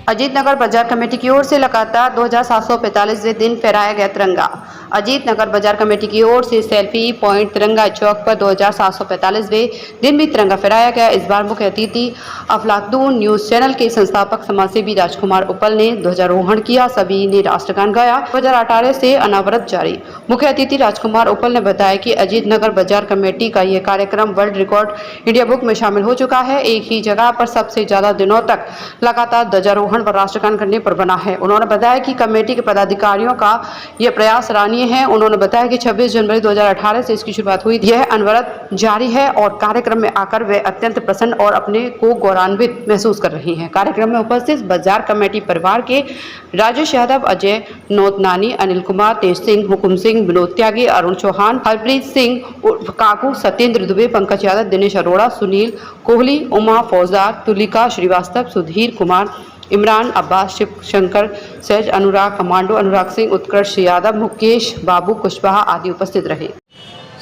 अजीत नगर बाजार कमेटी की ओर से लगातार 2745वें दिन फहराया गया तिरंगा। अजीत नगर बाजार कमेटी की ओर से सेल्फी पॉइंट तिरंगा चौक पर 2745वें दिन भी तिरंगा फहराया गया। इस बार मुख्य अतिथि अफलातून न्यूज चैनल के संस्थापक समाजसेवी राजकुमार उपल ने ध्वजारोहण किया। सभी ने राष्ट्रगान गाया। 2018 से अनावरत जारी। मुख्य अतिथि राजकुमार उपल ने बताया कि अजीत नगर बाजार कमेटी का यह कार्यक्रम वर्ल्ड रिकॉर्ड इंडिया बुक में शामिल हो चुका है। एक ही जगह पर सबसे ज्यादा दिनों तक लगातार ध्वजारोहण व राष्ट्रगान करने पर बना है। उन्होंने बताया कि कमेटी के पदाधिकारियों का यह प्रयास सराहनीय है। उन्होंने बताया कि 26 जनवरी 2018 से इसकी शुरुआत हुई। यह अनवरत जारी है और कार्यक्रम में आकर वे अत्यंत प्रसन्न और अपने को गौरवान्वित महसूस कर रही हैं। कार्यक्रम में उपस्थित बाजार कमेटी परिवार के राजेश यादव, अजय नोतनानी, अनिल कुमार, तेज सिंह, हुकुम सिंह, विनोद त्यागी, अरुण चौहान, हरप्रीत सिंह, काकू, सत्येंद्र दुबे, पंकज यादव, दिनेश अरोड़ा, सुनील कोहली, उमा फौजदार, तुलिका श्रीवास्तव, सुधीर कुमार, इमरान अब्बास, शिव शंकर, सहज, अनुराग कमांडो, अनुराग सिंह, उत्कर्ष यादव, मुकेश बाबू कुशवाहा आदि उपस्थित रहे।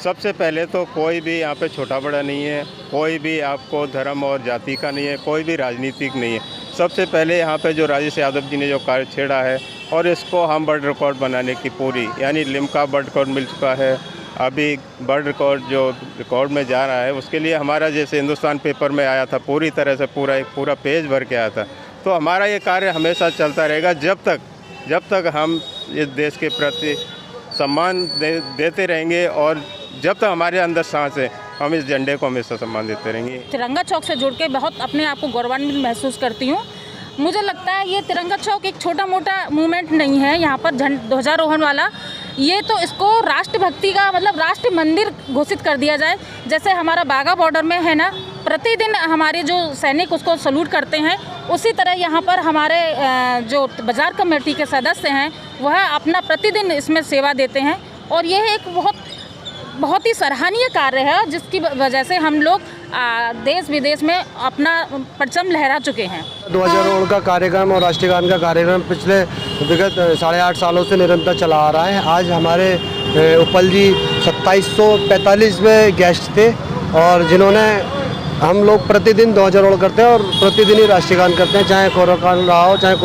सबसे पहले तो कोई भी यहाँ पे छोटा बड़ा नहीं है, कोई भी आपको धर्म और जाति का नहीं है, कोई भी राजनीतिक नहीं है। सबसे पहले यहाँ पे जो राजेश यादव जी ने जो कार्य छेड़ा है और इसको हम वर्ल्ड रिकॉर्ड बनाने की पूरी, यानी लिम्का वर्ल्ड रिकॉर्ड मिल चुका है। अभी वर्ल्ड रिकॉर्ड जो रिकॉर्ड में जा रहा है उसके लिए हमारा जैसे हिंदुस्तान पेपर में आया था, पूरी तरह से पूरा पेज भर के आया था। तो हमारा ये कार्य हमेशा चलता रहेगा जब तक हम इस देश के प्रति सम्मान देते रहेंगे और जब तक हमारे अंदर सांस है हम इस झंडे को हमेशा सम्मान देते रहेंगे। तिरंगा चौक से जुड़ के बहुत अपने आप को गौरवान्वित महसूस करती हूँ। मुझे लगता है ये तिरंगा चौक एक छोटा मोटा मूवमेंट नहीं है। यहाँ पर ध्वजारोहण वाला ये तो इसको राष्ट्रभक्ति का मतलब राष्ट्र मंदिर घोषित कर दिया जाए। जैसे हमारा बाघा बॉर्डर में है ना, प्रतिदिन हमारे जो सैनिक उसको सल्यूट करते हैं, उसी तरह यहाँ पर हमारे जो बाजार कमेटी के सदस्य हैं वह अपना प्रतिदिन इसमें सेवा देते हैं और यह एक बहुत ही सराहनीय कार्य है जिसकी वजह से हम लोग देश विदेश में अपना परचम लहरा चुके हैं। ध्वजारोहण का कार्यक्रम और राष्ट्रगान का कार्यक्रम पिछले विगत 8.5 सालों से निरंतर चला आ रहा है। आज हमारे उपल जी 2745वें गेस्ट थे और जिन्होंने हम लोग प्रतिदिन ध्वजारोहण करते हैं और प्रतिदिन ही राष्ट्रगान करते हैं, चाहे कोरोना रहा हो, चाहे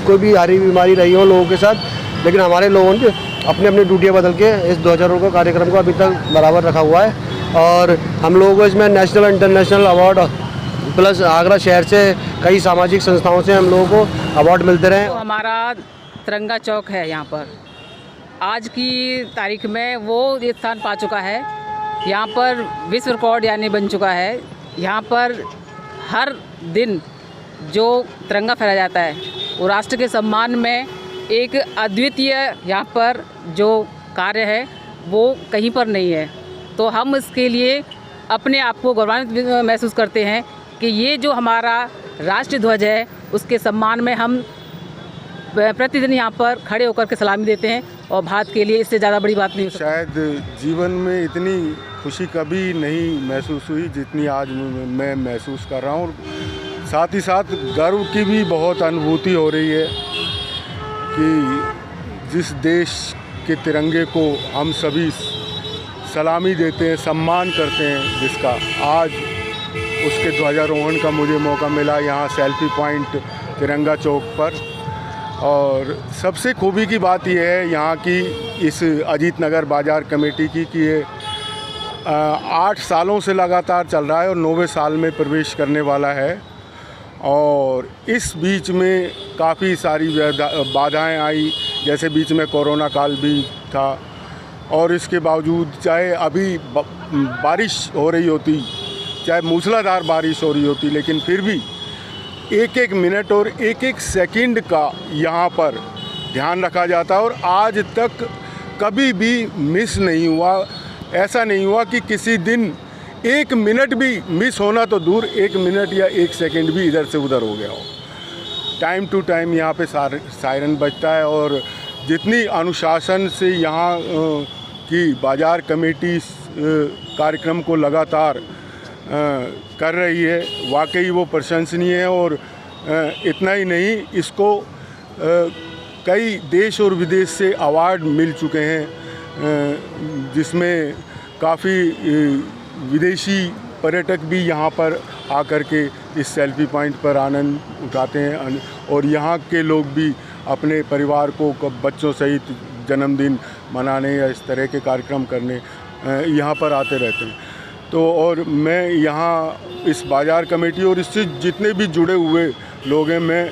कोई भी हारी बीमारी रही हो लोगों के साथ। लेकिन हमारे लोगों ने अपनी अपनी ड्यूटियाँ बदल के इस ध्वजारोहण का कार्यक्रम को अभी तक बराबर रखा हुआ है और हम लोगों को इसमें national international award plus Agra शहर से कई सामाजिक संस्थाओं से हम लोगों को अवार्ड मिलते रहे। तो हमारा तिरंगा चौक है यहाँ पर आज की तारीख में वो स्थान पा चुका है। यहाँ पर विश्व रिकॉर्ड यानी बन चुका है। यहाँ पर हर दिन जो तिरंगा फहराया जाता है वो राष्ट्र के सम्मान में एक अद्वितीय यहाँ पर जो कार्य है वो कहीं पर नहीं है। तो हम इसके लिए अपने आप को गौरवान्वित महसूस करते हैं कि ये जो हमारा राष्ट्रीय ध्वज है उसके सम्मान में हम प्रतिदिन यहाँ पर खड़े होकर के सलामी देते हैं और भारत के लिए इससे ज़्यादा बड़ी बात नहीं हो सकती। शायद जीवन में इतनी खुशी कभी नहीं महसूस हुई जितनी आज मैं महसूस कर रहा हूँ। साथ ही साथ गर्व की भी बहुत अनुभूति हो रही है कि जिस देश के तिरंगे को हम सभी सलामी देते हैं, सम्मान करते हैं, जिसका आज उसके ध्वजारोहण का मुझे मौका मिला यहाँ सेल्फी पॉइंट तिरंगा चौक पर। और सबसे खूबी की बात यह है यहाँ की इस अजीत नगर बाज़ार कमेटी की कि ये 8 सालों से लगातार चल रहा है और 9वें साल में प्रवेश करने वाला है। और इस बीच में काफ़ी सारी बाधाएं आई, जैसे बीच में कोरोना काल भी था और इसके बावजूद चाहे अभी बारिश हो रही होती, चाहे मूसलाधार बारिश हो रही होती, लेकिन फिर भी एक एक मिनट और एक एक सेकंड का यहाँ पर ध्यान रखा जाता है और आज तक कभी भी मिस नहीं हुआ। ऐसा नहीं हुआ कि किसी दिन 1 मिनट भी मिस होना तो दूर, 1 मिनट या 1 सेकंड भी इधर से उधर हो गया हो। टाइम टू टाइम यहाँ पे सायरन बजता है और जितनी अनुशासन से यहाँ की बाज़ार कमेटी कार्यक्रम को लगातार कर रही है, वाकई वो प्रशंसनीय है। और इतना ही नहीं, इसको कई देश और विदेश से अवार्ड मिल चुके हैं, जिसमें काफ़ी विदेशी पर्यटक भी यहाँ पर आकर के इस सेल्फी पॉइंट पर आनंद उठाते हैं और यहाँ के लोग भी अपने परिवार को बच्चों सहित जन्मदिन मनाने या इस तरह के कार्यक्रम करने यहाँ पर आते रहते हैं। तो और मैं यहाँ इस बाज़ार कमेटी और इससे जितने भी जुड़े हुए लोग हैं, मैं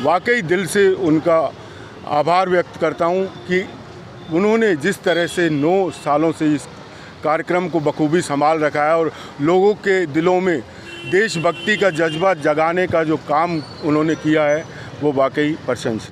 वाकई दिल से उनका आभार व्यक्त करता हूँ कि उन्होंने जिस तरह से 9 सालों से इस कार्यक्रम को बखूबी संभाल रखा है और लोगों के दिलों में देशभक्ति का जज्बा जगाने का जो काम उन्होंने किया है वो वाकई प्रशंसनीय।